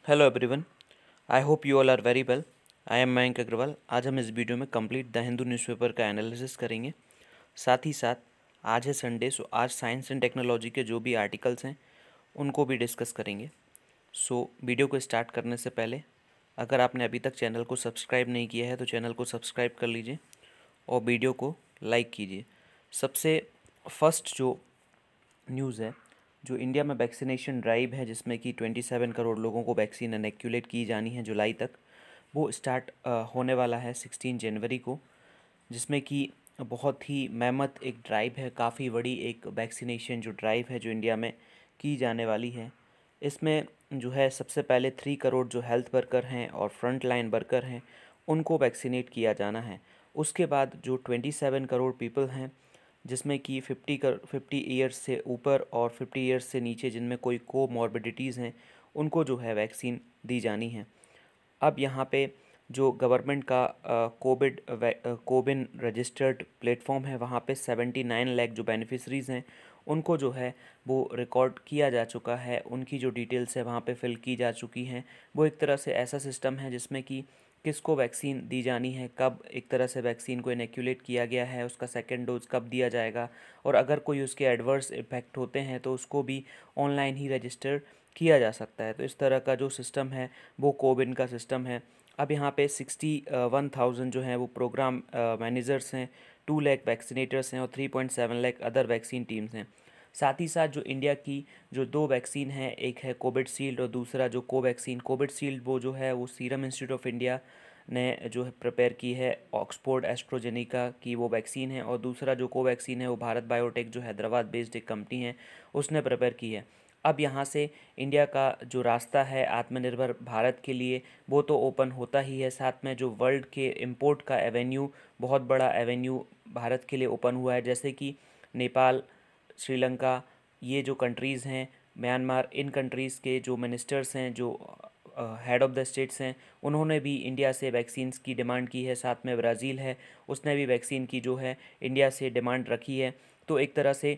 Hello everyone. I hope you all are very well. I am Mayank Agarwal. आज हम इस video में कंप्लीट द हिंदू न्यूज़पेपर का एनालिसिस करेंगे। साथ ही साथ आज है संडे, सो आज साइंस एंड टेक्नोलॉजी के जो भी आर्टिकल्स हैं उनको भी डिस्कस करेंगे। सो वीडियो को स्टार्ट करने से पहले अगर आपने अभी तक चैनल को सब्सक्राइब नहीं किया है तो चैनल को सब्सक्राइब कर लीजिए और वीडियो को लाइक कीजिए। सबसे फर्स्ट जो न्यूज़ है, जो इंडिया में वैक्सीनेशन ड्राइव है जिसमें कि 27 करोड़ लोगों को वैक्सीन इनएक्यूलेट की जानी है जुलाई तक, वो स्टार्ट होने वाला है 16 जनवरी को। जिसमें कि बहुत ही मेहनत एक ड्राइव है, काफ़ी बड़ी एक वैक्सीनेशन जो ड्राइव है जो इंडिया में की जाने वाली है। इसमें जो है सबसे पहले 3 करोड़ जो हेल्थ वर्कर हैं और फ्रंट लाइन वर्कर हैं उनको वैक्सीनेट किया जाना है। उसके बाद जो 27 करोड़ पीपल हैं जिसमें कि 50 ईयर्स से ऊपर और 50 ईयर्स से नीचे जिनमें कोई कोमॉर्बिडिटीज़ हैं उनको जो है वैक्सीन दी जानी है। अब यहाँ पे जो गवर्नमेंट का कोविन रजिस्टर्ड प्लेटफॉर्म है वहाँ पे 79 लाख जो बेनिफिशरीज़ हैं उनको जो है वो रिकॉर्ड किया जा चुका है। उनकी जो डिटेल्स है वहाँ पे फिल की जा चुकी हैं। वो एक तरह से ऐसा सिस्टम है जिसमें कि किसको वैक्सीन दी जानी है, कब एक तरह से वैक्सीन को इनएक्यूलेट किया गया है, उसका सेकेंड डोज कब दिया जाएगा, और अगर कोई उसके एडवर्स इफेक्ट होते हैं तो उसको भी ऑनलाइन ही रजिस्टर किया जा सकता है। तो इस तरह का जो सिस्टम है वो कोविन का सिस्टम है। अब यहाँ पे 61,000 जो हैं वो प्रोग्राम मैनेजर्स हैं, 2 लाख वैक्सीनेटर्स हैं और 3.7 लाख अदर वैक्सीन टीम्स हैं। साथ ही साथ जो इंडिया की जो 2 वैक्सीन हैं, एक है कोविडशील्ड और दूसरा जो कोवैक्सीन। कोविडशील्ड वो जो है वो सीरम इंस्टीट्यूट ऑफ इंडिया ने जो है प्रिपेयर की है, ऑक्सफोर्ड एस्ट्रोजेनिका की वो वैक्सीन है, और दूसरा जो कोवैक्सीन है वो भारत बायोटेक जो हैदराबाद बेस्ड एक कंपनी है उसने प्रिपेयर की है। अब यहाँ से इंडिया का जो रास्ता है आत्मनिर्भर भारत के लिए वो तो ओपन होता ही है, साथ में जो वर्ल्ड के इंपोर्ट का एवेन्यू, बहुत बड़ा एवेन्यू भारत के लिए ओपन हुआ है। जैसे कि नेपाल, श्रीलंका, ये जो कंट्रीज़ हैं, म्यांमार, इन कंट्रीज़ के जो मिनिस्टर्स हैं, जो हेड ऑफ़ द स्टेट्स हैं, उन्होंने भी इंडिया से वैक्सीन्स की डिमांड की है। साथ में ब्राज़ील है, उसने भी वैक्सीन की जो है इंडिया से डिमांड रखी है। तो एक तरह से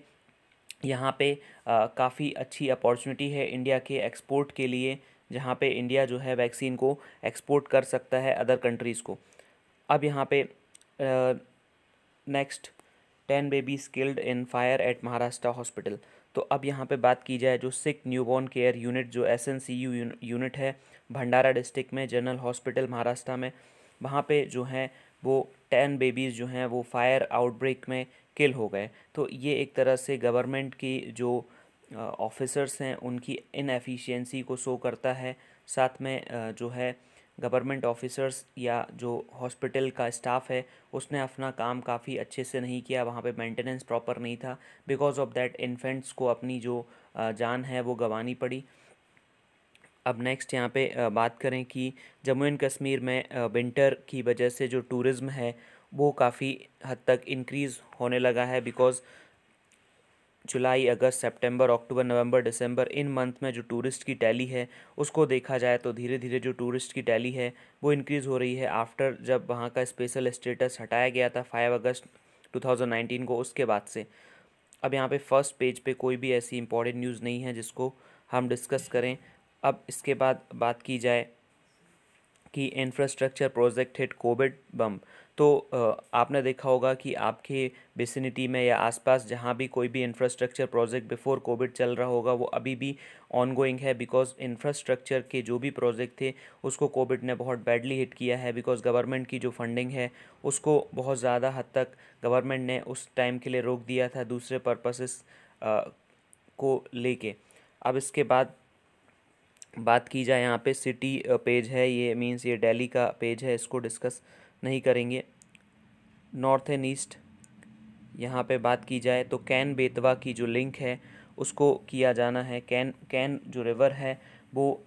यहाँ पे काफ़ी अच्छी अपॉर्चुनिटी है इंडिया के एक्सपोर्ट के लिए, जहाँ पे इंडिया जो है वैक्सीन को एक्सपोर्ट कर सकता है अदर कंट्रीज़ को। अब यहाँ पे next 10 babies killed in fire eight Maharashtra hospital. तो अब यहाँ पे बात की जाए जो सिक न्यूबॉर्न केयर यूनिट जो SNCU यूनिट है भंडारा डिस्ट्रिक्ट में जनरल हॉस्पिटल महाराष्ट्र में, वहाँ पे जो हैं वो 10 बेबीज़ जो हैं वो फायर आउटब्रेक में किल हो गए। तो ये एक तरह से गवर्नमेंट की जो ऑफिसर्स हैं उनकी इनएफिशिएंसी को शो करता है। साथ में जो है गवर्नमेंट ऑफिसर्स या जो हॉस्पिटल का स्टाफ है उसने अपना काम काफ़ी अच्छे से नहीं किया, वहाँ पे मेंटेनेंस प्रॉपर नहीं था। बिकॉज ऑफ दैट इन्फेंट्स को अपनी जो जान है वो गंवानी पड़ी। अब नेक्स्ट यहाँ पे बात करें कि जम्मू एंड कश्मीर में विंटर की वजह से जो टूरिज़्म है वो काफ़ी हद तक इंक्रीज़ होने लगा है। Because July, August, September, October, November, December, in month में जो टूरिस्ट की टैली है उसको देखा जाए तो धीरे धीरे जो टूरिस्ट की टैली है वो इंक्रीज़ हो रही है आफ्टर जब वहाँ का स्पेशल स्टेटस हटाया गया था 5 अगस्त 2019 को, उसके बाद से। अब यहाँ पे फर्स्ट पेज पे कोई भी ऐसी इंपॉर्टेंट न्यूज़ नहीं है जिसको हम डिस्कस करें। अब इसके बाद बात की जाए कि इंफ्रास्ट्रक्चर प्रोजेक्ट हिट कोविड बम। तो आपने देखा होगा कि आपके विसिनिटी में या आसपास जहाँ भी कोई भी इंफ्रास्ट्रक्चर प्रोजेक्ट बिफोर कोविड चल रहा होगा वो अभी भी ऑनगोइंग है। बिकॉज इंफ्रास्ट्रक्चर के जो भी प्रोजेक्ट थे उसको कोविड ने बहुत बैडली हिट किया है। बिकॉज गवर्नमेंट की जो फंडिंग है उसको बहुत ज़्यादा हद तक गवर्नमेंट ने उस टाइम के लिए रोक दिया था दूसरे पर्पसेस को लेके। अब इसके बाद बात की जाए यहाँ पे सिटी पेज है, ये मींस ये दिल्ली का पेज है, इसको डिस्कस नहीं करेंगे। नॉर्थ एंड ईस्ट यहाँ पे बात की जाए तो कैन बेतवा की जो लिंक है उसको किया जाना है। कैन जो रिवर है वो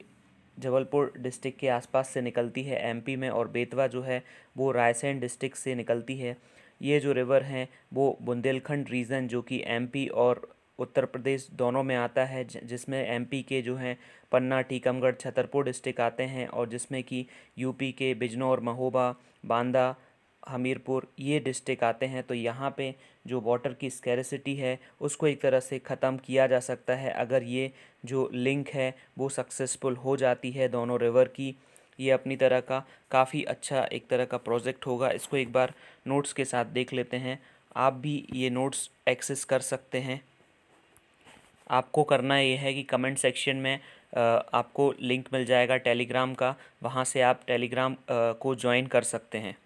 जबलपुर डिस्ट्रिक्ट के आसपास से निकलती है एमपी में, और बेतवा जो है वो रायसेन डिस्ट्रिक्ट से निकलती है। ये जो रिवर हैं वो बुंदेलखंड रीजन जो कि एमपी और उत्तर प्रदेश दोनों में आता है, जिसमें एमपी के जो हैं पन्ना, टीकमगढ़, छतरपुर डिस्ट्रिक्ट आते हैं, और जिसमें कि यूपी के बिजनौर, महोबा, बांदा, हमीरपुर ये डिस्ट्रिक्ट आते हैं। तो यहाँ पे जो वाटर की स्कैरिसिटी है उसको एक तरह से ख़त्म किया जा सकता है अगर ये जो लिंक है वो सक्सेसफुल हो जाती है दोनों रिवर की। ये अपनी तरह का काफ़ी अच्छा एक तरह का प्रोजेक्ट होगा। इसको एक बार नोट्स के साथ देख लेते हैं। आप भी ये नोट्स एक्सेस कर सकते हैं। आपको करना ये है कि कमेंट सेक्शन में आपको लिंक मिल जाएगा टेलीग्राम का, वहाँ से आप टेलीग्राम को ज्वाइन कर सकते हैं।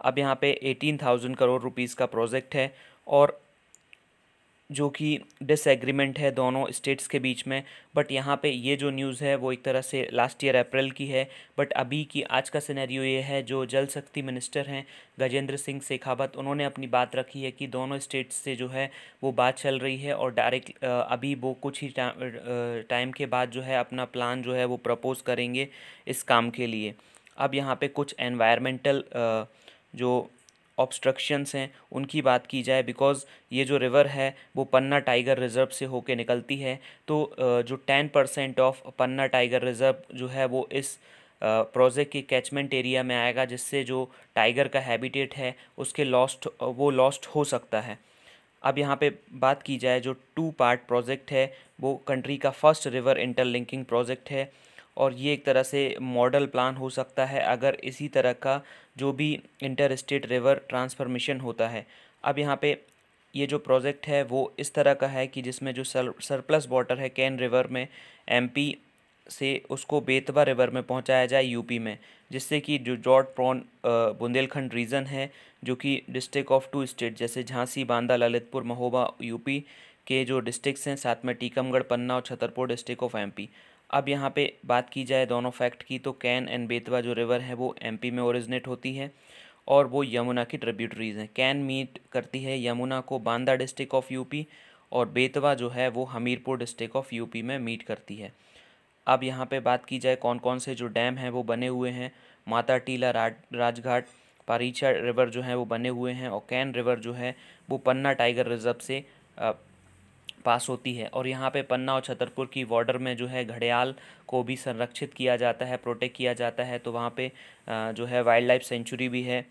अब यहाँ पे 18,000 करोड़ रुपीस का प्रोजेक्ट है और जो कि डिसएग्रीमेंट है दोनों स्टेट्स के बीच में। बट यहाँ पे ये जो न्यूज़ है वो एक तरह से लास्ट ईयर अप्रैल की है। बट अभी की आज का सिनेरियो ये है, जो जल शक्ति मिनिस्टर हैं गजेंद्र सिंह शेखावत, उन्होंने अपनी बात रखी है कि दोनों स्टेट्स से जो है वो बात चल रही है और डायरेक्ट अभी वो कुछ ही टाइम के बाद जो है अपना प्लान जो है वो प्रपोज़ करेंगे इस काम के लिए। अब यहाँ पे कुछ एनवायरमेंटल जो ऑब्स्ट्रक्शंस हैं उनकी बात की जाए, बिकॉज़ ये जो रिवर है वो पन्ना टाइगर रिज़र्व से होके निकलती है। तो जो 10% ऑफ पन्ना टाइगर रिज़र्व जो है वो इस प्रोजेक्ट के कैचमेंट एरिया में आएगा, जिससे जो टाइगर का हैबिटेट है उसके लॉस्ट हो सकता है। अब यहाँ पे बात की जाए, जो 2 पार्ट प्रोजेक्ट है वो कंट्री का फर्स्ट रिवर इंटरलिंकिंग प्रोजेक्ट है और ये एक तरह से मॉडल प्लान हो सकता है अगर इसी तरह का जो भी इंटर स्टेट रिवर ट्रांसफॉर्मेशन होता है। अब यहाँ पे ये जो प्रोजेक्ट है वो इस तरह का है कि जिसमें जो सरप्लस वाटर है कैन रिवर में एमपी से उसको बेतवा रिवर में पहुंचाया जाए यूपी में, जिससे कि जो जॉर्ड प्रॉन बुंदेलखंड रीजन है जो कि डिस्ट्रिक्ट ऑफ 2 स्टेट जैसे झांसी, बांदा, ललितपुर, महोबा यूपी के जो डिस्ट्रिक्ट्स हैं, साथ में टीकमगढ़, पन्ना और छतरपुर डिस्ट्रिक्ट ऑफ एमपी। अब यहाँ पे बात की जाए दोनों फैक्ट की, तो कैन एंड बेतवा जो रिवर है वो एमपी में ओरिजिनेट होती है और वो यमुना की ट्रिब्यूटरीज हैं। कैन मीट करती है यमुना को बांदा डिस्ट्रिक्ट ऑफ यूपी और बेतवा जो है वो हमीरपुर डिस्ट्रिक्ट ऑफ यूपी में मीट करती है। अब यहाँ पे बात की जाए कौन कौन से जो डैम हैं वो बने हुए हैं, माता टीला, राजघाट, पारीछा रिवर जो है वो बने हुए हैं और कैन रिवर जो है वो पन्ना टाइगर रिजर्व से पास होती है। और यहाँ पे पन्ना और छतरपुर की बॉर्डर में जो है घड़ियाल को भी संरक्षित किया जाता है, प्रोटेक्ट किया जाता है, तो वहाँ पे जो है वाइल्ड लाइफ सेंचुरी भी है।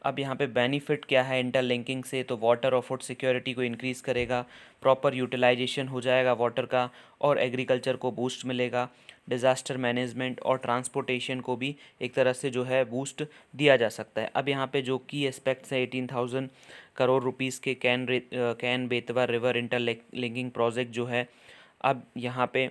अब यहाँ पे बेनिफिट क्या है इंटरलिंकिंग से, तो वाटर और फूड सिक्योरिटी को इंक्रीज़ करेगा, प्रॉपर यूटिलाइजेशन हो जाएगा वाटर का और एग्रीकल्चर को बूस्ट मिलेगा, डिज़ास्टर मैनेजमेंट और ट्रांसपोर्टेशन को भी एक तरह से जो है बूस्ट दिया जा सकता है। अब यहाँ पे जो की एस्पेक्ट्स हैं 18,000 करोड़ रुपीस के can Betwa river interlinking project जो है, अब यहाँ पे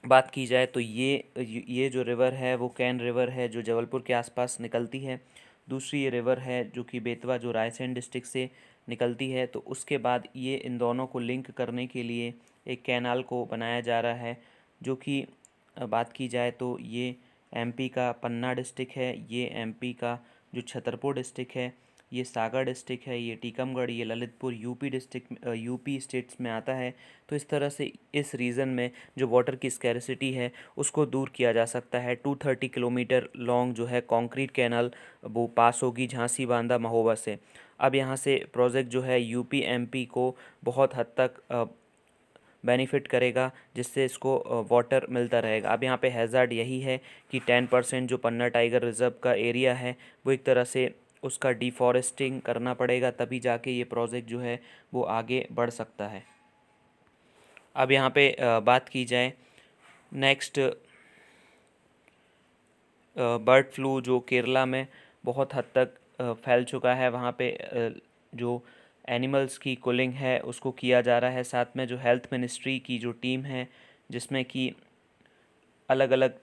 बात की जाए तो ये जो रिवर है वो कैन रिवर है जो जबलपुर के आसपास निकलती है। दूसरी ये रिवर है जो कि बेतवा जो रायसेन डिस्ट्रिक्ट से निकलती है। तो उसके बाद ये इन दोनों को लिंक करने के लिए एक कैनाल को बनाया जा रहा है, जो कि बात की जाए तो ये एमपी का पन्ना डिस्ट्रिक्ट है, ये एमपी का जो छतरपुर डिस्ट्रिक्ट है, ये सागर डिस्ट्रिक्ट है, ये टीकमगढ़, ये Lalitpur UP district UP states में आता है। तो इस तरह से इस रीजन में जो वाटर की स्कैरिसिटी है उसको दूर किया जा सकता है। 230 किलोमीटर लॉन्ग जो है कंक्रीट कैनाल वो पास होगी झांसी, बांदा, महोबा से। अब यहाँ से प्रोजेक्ट जो है यूपी एमपी को बहुत हद तक बेनिफिट करेगा, जिससे इसको वाटर मिलता रहेगा। अब यहाँ पे हैज़ार्ड यही है कि 10% जो पन्ना टाइगर रिज़र्व का एरिया है वो एक तरह से उसका डिफॉरेस्टिंग करना पड़ेगा, तभी जाके ये प्रोजेक्ट जो है वो आगे बढ़ सकता है। अब यहाँ पे बात की जाए नेक्स्ट, बर्ड फ्लू जो केरला में बहुत हद तक फैल चुका है, वहाँ पे जो एनिमल्स की कुलिंग है उसको किया जा रहा है। साथ में जो हेल्थ मिनिस्ट्री की जो टीम है जिसमें कि अलग अलग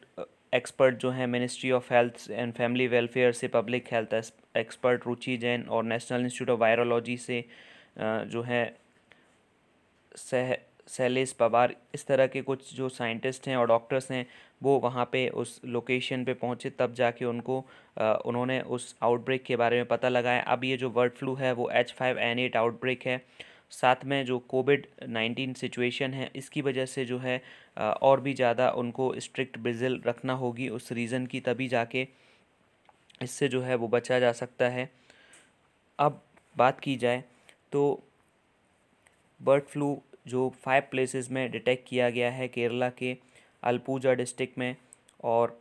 एक्सपर्ट जो हैं ministry of health and family welfare से, पब्लिक हेल्थ एक्सपर्ट रुचि जैन और नेशनल इंस्टीट्यूट ऑफ वायरोलॉजी से जो है शैलेश पवार, इस तरह के कुछ जो साइंटिस्ट हैं और डॉक्टर्स हैं वो वहाँ पे उस लोकेशन पे पहुँचे, तब जाके उन्होंने उस आउटब्रेक के बारे में पता लगाया। अब ये जो बर्ड फ्लू है वो H5N8 आउटब्रेक है। साथ में जो कोविड-19 सिचुएशन है इसकी वजह से जो है और भी ज़्यादा उनको स्ट्रिक्ट विजिल रखना होगी उस रीज़न की, तभी जाके इससे जो है वो बचा जा सकता है। अब बात की जाए तो बर्ड फ्लू जो 5 प्लेसेस में डिटेक्ट किया गया है केरला के अलपुजा डिस्ट्रिक्ट में और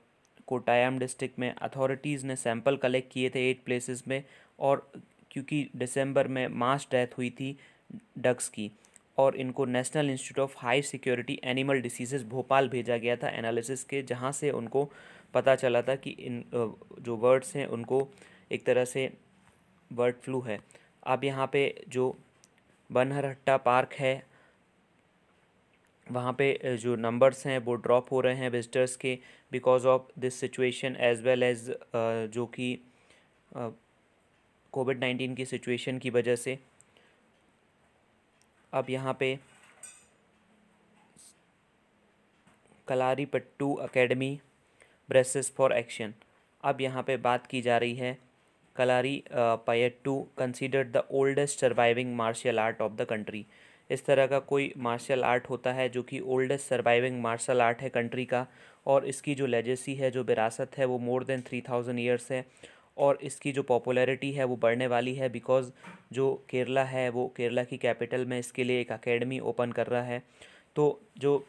कोट्टायम डिस्ट्रिक्ट में अथॉरिटीज़ ने सैंपल कलेक्ट किए थे 8 प्लेसेस में, और क्योंकि दिसंबर में मास डेथ हुई थी डक्स की, और इनको national institute of high security animal diseases Bhopal भेजा गया था एनालिसिस के, जहाँ से उनको पता चला था कि इन जो बर्ड्स हैं उनको एक तरह से बर्ड फ्लू है। अब यहाँ पे जो बनहरट्टा पार्क है वहाँ पे जो नंबर्स हैं वो ड्रॉप हो रहे हैं विजिटर्स के, because of this situation as well as जो कि कोविड-19 की सिचुएशन की वजह से। अब यहाँ पे Kalaripayattu academy braces for action. अब यहाँ पे बात की जा रही है Kalaripayattu considered the oldest surviving martial art of the country. इस तरह का कोई मार्शल आर्ट होता है जो कि ओल्डेस्ट सर्वाइविंग मार्शल आर्ट है कंट्री का, और इसकी जो लेजेसी है, जो विरासत है, वो मोर देन 3000 ईयर्स है, और इसकी जो पॉपुलैरिटी है वो बढ़ने वाली है, बिकॉज़ जो केरला है वो केरला की कैपिटल में इसके लिए एक एकेडमी ओपन कर रहा है। तो जो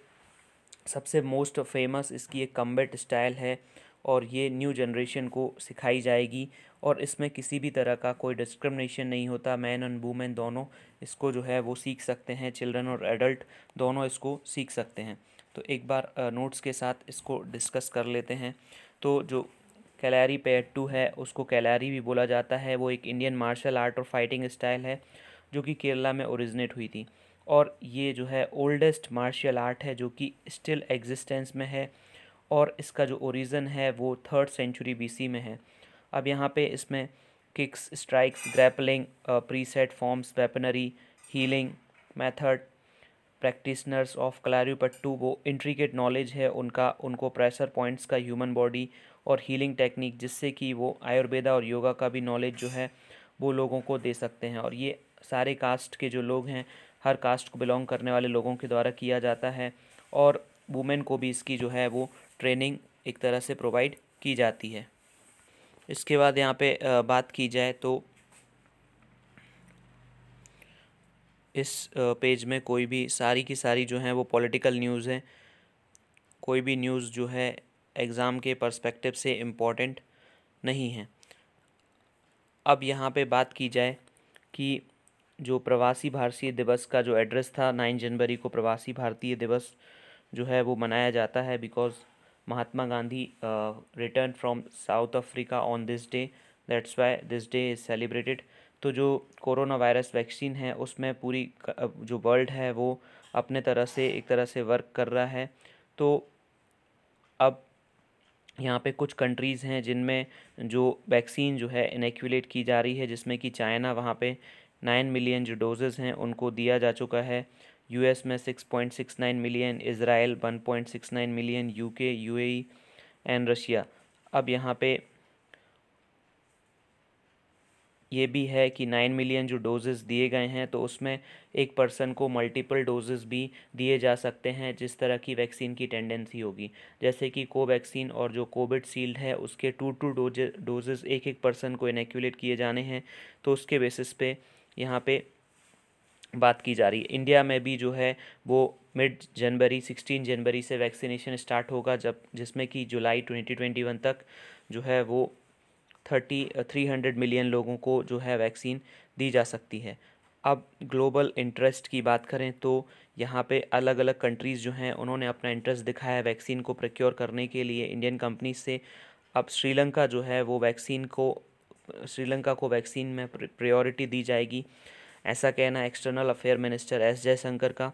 सबसे मोस्ट फेमस इसकी एक कम्बैट स्टाइल है, और ये न्यू जनरेशन को सिखाई जाएगी, और इसमें किसी भी तरह का कोई डिस्क्रिमिनेशन नहीं होता। मैन एंड वुमेन दोनों इसको जो है वो सीख सकते हैं, चिल्ड्रन और एडल्ट दोनों इसको सीख सकते हैं। तो एक बार नोट्स के साथ इसको डिस्कस कर लेते हैं। तो जो कलारीपयट्टू है उसको कलारी भी बोला जाता है, वो एक इंडियन मार्शल आर्ट और फाइटिंग स्टाइल है जो कि केरला में ओरिजिनेट हुई थी, और ये जो है ओल्डेस्ट मार्शल आर्ट है जो कि स्टिल एग्जिस्टेंस में है, और इसका जो ओरिजिन है वो 3rd सेंचुरी BC में है। अब यहाँ पे इसमें kicks, strikes, grappling, preset forms, weaponry, healing method, practitioners of Kalaripayattu वो इंट्रिकेट नॉलेज है उनका, उनको प्रेशर पॉइंट्स का, ह्यूमन बॉडी और हीलिंग टेक्निक, जिससे कि वो आयुर्वेदा और योगा का भी नॉलेज जो है वो लोगों को दे सकते हैं। और ये सारे कास्ट के जो लोग हैं, हर कास्ट को बिलोंग करने वाले लोगों के द्वारा किया जाता है, और वुमेन को भी इसकी जो है वो ट्रेनिंग एक तरह से प्रोवाइड की जाती है। इसके बाद यहाँ पे बात की जाए तो इस पेज में कोई भी सारी की सारी जो हैं वो पॉलिटिकल न्यूज़ हैं, कोई भी न्यूज़ जो है एग्ज़ाम के पर्सपेक्टिव से इम्पोर्टेंट नहीं है। अब यहाँ पे बात की जाए कि जो प्रवासी भारतीय दिवस का जो एड्रेस था, 9 जनवरी को प्रवासी भारतीय दिवस जो है वो मनाया जाता है, because Mahatma Gandhi return from south Africa on this day, that's why this day is celebrated. तो जो कोरोना वायरस वैक्सीन है उसमें पूरी जो वर्ल्ड है वो अपने तरह से एक तरह से वर्क कर रहा है। तो अब यहाँ पे कुछ कंट्रीज़ हैं जिनमें जो वैक्सीन जो है इनएक्यूलेट की जा रही है, जिसमें कि चाइना, वहाँ पे 9 मिलियन जो डोजेज़ हैं उनको दिया जा चुका है। यूएस में 6.69 million, Israel 1.69 million, UK, UAE and Russia. अब यहाँ पे ये भी है कि 9 मिलियन जो डोजेज़ दिए गए हैं तो उसमें एक पर्सन को मल्टीपल डोजेज़ भी दिए जा सकते हैं, जिस तरह की वैक्सीन की टेंडेंसी होगी। जैसे कि कोवैक्सीन और जो कोविशील्ड है उसके 2 डोजेज़ एक पर्सन को इनएक्यूलेट किए जाने हैं, तो उसके बेसिस पे यहाँ पे बात की जा रही है। इंडिया में भी जो है वो मिड जनवरी 16 जनवरी से वैक्सीनेशन स्टार्ट होगा, जब जिसमें कि जुलाई 2021 तक जो है वो 300 मिलियन लोगों को जो है वैक्सीन दी जा सकती है। अब ग्लोबल इंटरेस्ट की बात करें तो यहाँ पे अलग अलग कंट्रीज़ जो हैं उन्होंने अपना इंटरेस्ट दिखाया है वैक्सीन को प्रोक्योर करने के लिए इंडियन कंपनीज से। अब श्रीलंका जो है वो श्रीलंका को वैक्सीन में प्रायोरिटी दी जाएगी, ऐसा कहना external affair minister S Jaishankar का।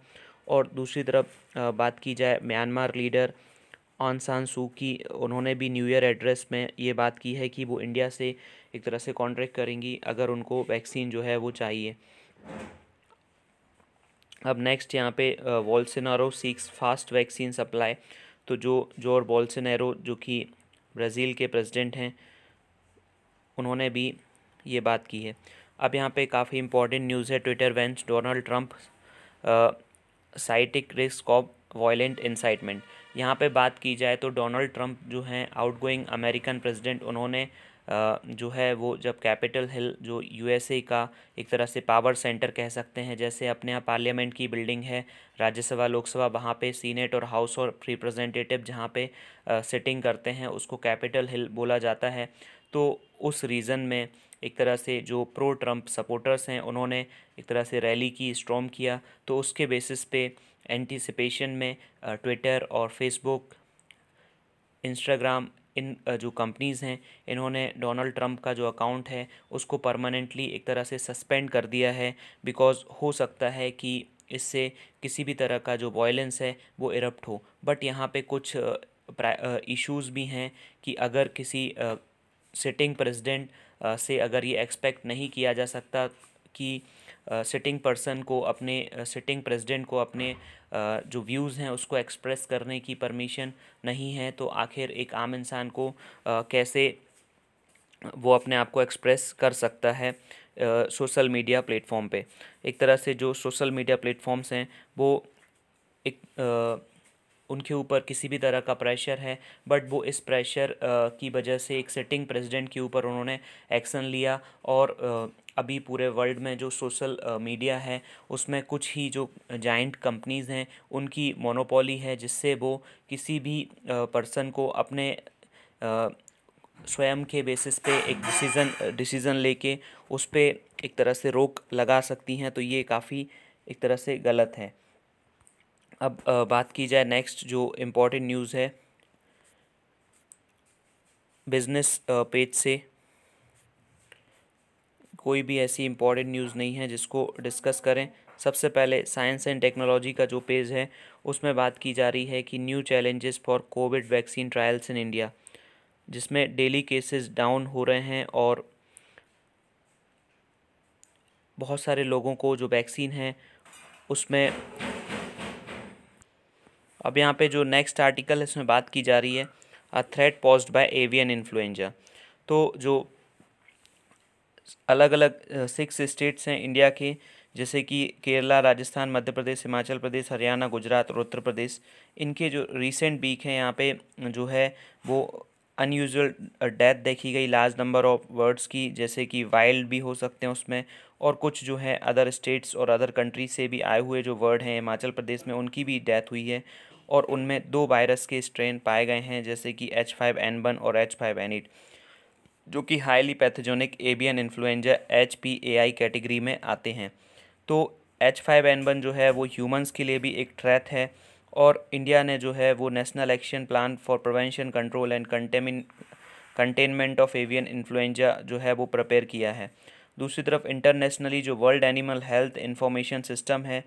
और दूसरी तरफ बात की जाए म्यांमार लीडर ऑन सान सू की, उन्होंने भी न्यू ईयर एड्रेस में ये बात की है कि वो इंडिया से एक तरह से कॉन्ट्रैक्ट करेंगी अगर उनको वैक्सीन जो है वो चाहिए। अब नेक्स्ट यहाँ पे Bolsonaro seeks fast vaccine supply. तो जो जोर बोल्सोनारो जो कि ब्राज़ील के प्रेसिडेंट हैं, उन्होंने भी ये बात की है। अब यहाँ पे काफ़ी इंपॉर्टेंट न्यूज़ है। Twitter bans Donald Trump citing risk of violent incitement. यहाँ पे बात की जाए तो डोनाल्ड ट्रंप जो हैं आउटगोइंग अमेरिकन प्रेसिडेंट, उन्होंने जो है वो जब कैपिटल हिल जो यूएसए का एक तरह से पावर सेंटर कह सकते हैं, जैसे अपने यहाँ पार्लियामेंट की बिल्डिंग है, राज्यसभा लोकसभा, वहाँ पे सीनेट और हाउस और रिप्रेजेंटेटिव जहाँ पे सिटिंग करते हैं उसको कैपिटल हिल बोला जाता है। तो उस रीज़न में एक तरह से जो प्रो ट्रम्प सपोर्टर्स हैं उन्होंने एक तरह से रैली की, स्टॉर्म किया। तो उसके बेसिस पे एंटीसिपेशन में ट्विटर और फेसबुक, इंस्टाग्राम, इन जो कंपनीज़ हैं इन्होंने डोनाल्ड ट्रंप का जो अकाउंट है उसको परमानेंटली एक तरह से सस्पेंड कर दिया है, बिकॉज़ हो सकता है कि इससे किसी भी तरह का जो वायलेंस है वो इरप्ट हो। बट यहाँ पे कुछ इश्यूज़ भी हैं कि अगर किसी सिटिंग प्रेसिडेंट से अगर ये एक्सपेक्ट नहीं किया जा सकता कि सिटिंग पर्सन को अपने सिटिंग प्रेसिडेंट को अपने जो व्यूज़ हैं उसको एक्सप्रेस करने की परमिशन नहीं है, तो आखिर एक आम इंसान को कैसे वो अपने आप को एक्सप्रेस कर सकता है सोशल मीडिया प्लेटफॉर्म पे। एक तरह से जो सोशल मीडिया प्लेटफॉर्म्स हैं वो एक उनके ऊपर किसी भी तरह का प्रेशर है, बट वो इस प्रेशर की वजह से एक सिटिंग प्रेसिडेंट के ऊपर उन्होंने एक्शन लिया। और अभी पूरे वर्ल्ड में जो सोशल मीडिया है उसमें कुछ ही जो जाइंट कंपनीज़ हैं उनकी मोनोपोली है, जिससे वो किसी भी पर्सन को अपने स्वयं के बेसिस पे एक डिसीज़न लेके उस पे एक तरह से रोक लगा सकती हैं। तो ये काफ़ी एक तरह से गलत है। अब बात की जाए नेक्स्ट जो इम्पोर्टेंट न्यूज़ है बिजनेस पेज से, कोई भी ऐसी इम्पोर्टेंट न्यूज़ नहीं है जिसको डिस्कस करें। सबसे पहले साइंस एंड टेक्नोलॉजी का जो पेज है उसमें बात की जा रही है कि new challenges for Covid vaccine trials in India, जिसमें डेली केसेस डाउन हो रहे हैं और बहुत सारे लोगों को जो वैक्सीन है उसमें। अब यहाँ पे जो नेक्स्ट आर्टिकल है इसमें बात की जा रही है a threat posed by avian influenza. तो जो अलग अलग 6 स्टेट्स हैं इंडिया के, जैसे कि केरला, राजस्थान, मध्य प्रदेश, हिमाचल प्रदेश, हरियाणा, गुजरात और उत्तर प्रदेश, इनके जो रीसेंट वीक हैं यहाँ पे जो है वो अनयूजुअल डेथ देखी गई, लार्ज नंबर ऑफ वर्ड्स की, जैसे कि वाइल्ड भी हो सकते हैं उसमें, और कुछ जो है अदर स्टेट्स और अदर कंट्री से भी आए हुए जो वर्ड हैं हिमाचल प्रदेश में उनकी भी डेथ हुई है। और उनमें 2 वायरस के स्ट्रेन पाए गए हैं, जैसे कि H5N1 और H5N8, जो कि highly pathogenic avian influenza HPAI category में आते हैं। तो H5N1 जो है वो ह्यूमंस के लिए भी एक थ्रेट है, और इंडिया ने जो है वो national action plan for prevention, control and containment of avian influenza जो है वो प्रिपेयर किया है। दूसरी तरफ इंटरनेशनली जो world animal health information system है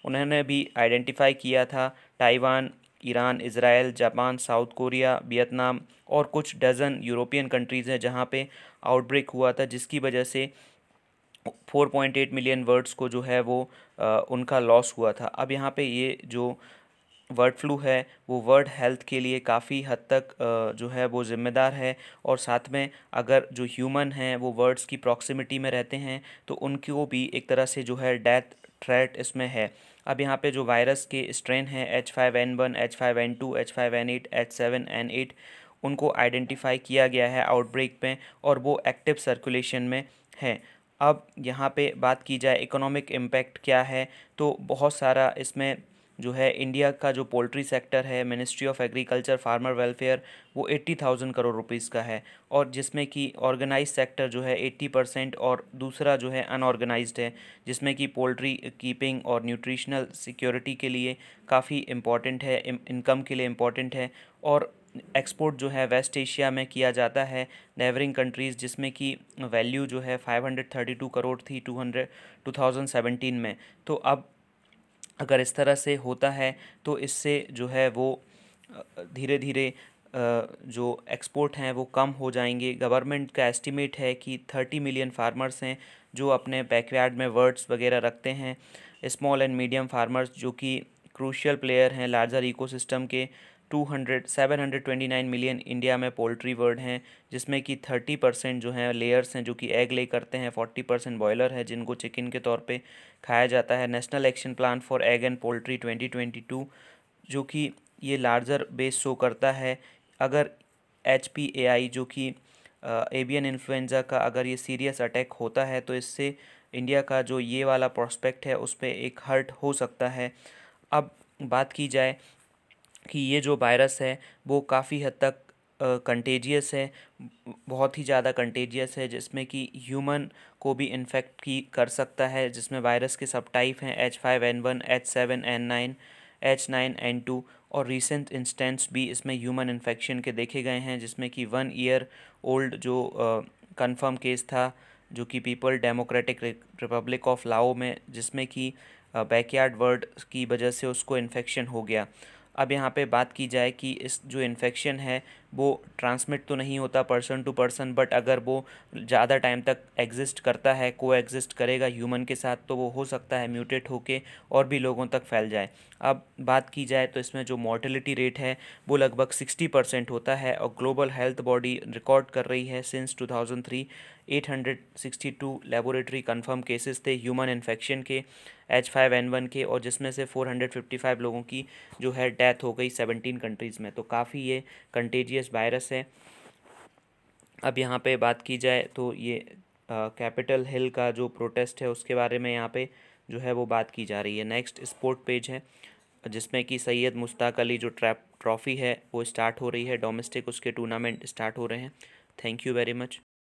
उन्होंने भी आइडेंटिफाई किया था Taiwan, Iran, Israel, Japan, south Korea, Vietnam और कुछ डज़न यूरोपियन कंट्रीज़ हैं जहाँ पे आउटब्रेक हुआ था, जिसकी वजह से 4.8 मिलियन वर्ड्स को जो है वो उनका लॉस हुआ था। अब यहाँ पे ये जो बर्ड फ्लू है वो वर्ल्ड हेल्थ के लिए काफ़ी हद तक जो है वो ज़िम्मेदार है, और साथ में अगर जो ह्यूमन हैं वो वर्ड्स की प्रॉक्सिमिटी में रहते हैं तो उनको भी एक तरह से जो है डेथ थ्रेट इसमें है। अब यहाँ पे जो वायरस के स्ट्रेन हैं H5N1, H5N2, H5N8, H7N8, उनको आइडेंटिफाई किया गया है आउटब्रेक में और वो एक्टिव सर्कुलेशन में है। अब यहाँ पे बात की जाए इकोनॉमिक इम्पैक्ट क्या है, तो बहुत सारा इसमें जो है इंडिया का जो पोल्ट्री सेक्टर है, ministry of agriculture farmer welfare, वो 80,000 करोड़ रुपीस का है, और जिसमें कि ऑर्गेनाइज सेक्टर जो है 80% और दूसरा जो है अनऑर्गेनाइज्ड है, जिसमें कि पोल्ट्री कीपिंग और न्यूट्रिशनल सिक्योरिटी के लिए काफ़ी इम्पॉर्टेंट है, इनकम के लिए इम्पॉर्टेंट है। और एक्सपोर्ट जो है वेस्ट एशिया में किया जाता है नेबरिंग कंट्रीज़, जिसमें कि वैल्यू जो है 532 करोड़ थी 2017 में। तो अब अगर इस तरह से होता है तो इससे जो है वो धीरे धीरे जो एक्सपोर्ट हैं वो कम हो जाएंगे। गवर्नमेंट का एस्टिमेट है कि 30 मिलियन फार्मर्स हैं जो अपने बैकयार्ड में वर्ड्स वगैरह रखते हैं। स्मॉल एंड मीडियम फार्मर्स जो कि क्रूशियल प्लेयर हैं लार्जर इकोसिस्टम के, 729 मिलियन इंडिया में पोल्ट्री वर्ड हैं, जिसमें कि 30% जो हैं लेयर्स हैं जो कि एग ले करते हैं, 40% बॉयलर है जिनको चिकन के तौर पे खाया जाता है। National action plan for egg and poultry 2022 जो कि ये लार्जर बेस शो करता है। अगर HPAI जो कि एवियन इन्फ्लुएंज़ा का अगर ये सीरियस अटैक होता है तो इससे इंडिया का जो ये वाला प्रोस्पेक्ट है उस पे एक हर्ट हो सकता है। अब बात की जाए कि ये जो वायरस है वो काफ़ी हद तक कंटेजियस है, बहुत ही ज़्यादा कंटेजियस है, जिसमें कि ह्यूमन को भी इन्फेक्ट की कर सकता है, जिसमें वायरस के सब टाइप हैं H5N1, H7N9, H9N2 और रिसेंट इंस्टेंस भी इसमें ह्यूमन इन्फेक्शन के देखे गए हैं, जिसमें कि 1 ईयर ओल्ड जो कंफर्म केस था जो कि पीपल डेमोक्रेटिक रिपब्लिक ऑफ लाओ में, जिसमें कि बैकयार्ड वर्ड की वजह से उसको इन्फेक्शन हो गया। अब यहाँ पे बात की जाए कि इस जो इन्फेक्शन है वो ट्रांसमिट तो नहीं होता पर्सन टू पर्सन, बट अगर वो ज़्यादा टाइम तक एग्जिस्ट करता है, को एग्जिस्ट करेगा ह्यूमन के साथ, तो वो हो सकता है म्यूटेट होके और भी लोगों तक फैल जाए। अब बात की जाए तो इसमें जो मॉर्टेलिटी रेट है वो लगभग 60% होता है, और ग्लोबल हेल्थ बॉडी रिकॉर्ड कर रही है सिंस 2003 862 लेबोरेटरी कंफर्म केसेस थे ह्यूमन इन्फेक्शन के H5N1 के, और जिसमें से 455 लोगों की जो है डेथ हो गई 17 कंट्रीज़ में। तो काफ़ी ये कंटेजियस वायरस है। अब यहाँ पे बात की जाए तो ये कैपिटल हिल का जो प्रोटेस्ट है उसके बारे में यहाँ पे जो है वो बात की जा रही है। नेक्स्ट स्पोर्ट पेज है जिसमें कि सैयद मुश्ताक अली जो ट्रॉफ़ी है वो स्टार्ट हो रही है, डोमेस्टिक उसके टूर्नामेंट स्टार्ट हो रहे हैं। Thank you very much.